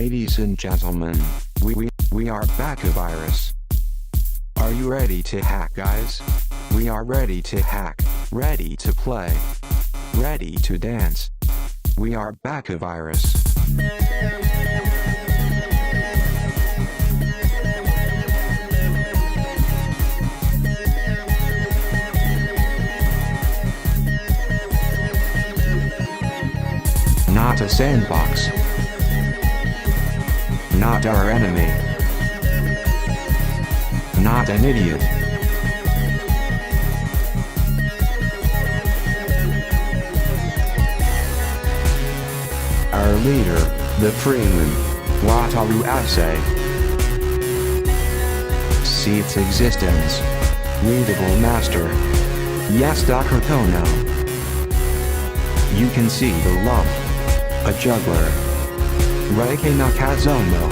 Ladies and gentlemen, we are Bakavirus. Are you ready to hack, guys? We are ready to hack, ready to play, ready to dance. We are Bakavirus. Not a sandbox. Not our enemy. Not an idiot. Our leader, the Freeman, Wataru Ase. See its existence. Readable master. Yes, Dr. Kono. You can see the lump. A juggler. Reike Nakazono.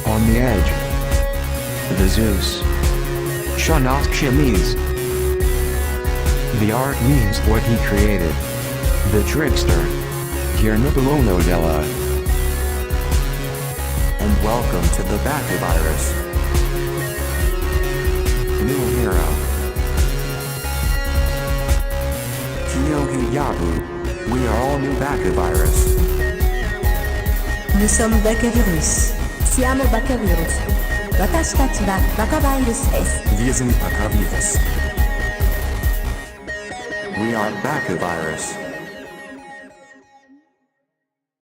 On the edge. The Zeus. Shanas Shimiz. The art means what he created. The trickster. Hirnubulono Della. And welcome to the Bakavirus. New hero. Kiyohi Yabu. We are all new Bakavirus. Nous sommes Bakavirus. Siamo Bakavirus. 私たちはバカバイルスです。Wir sind Bakavirus. We are Bakavirus.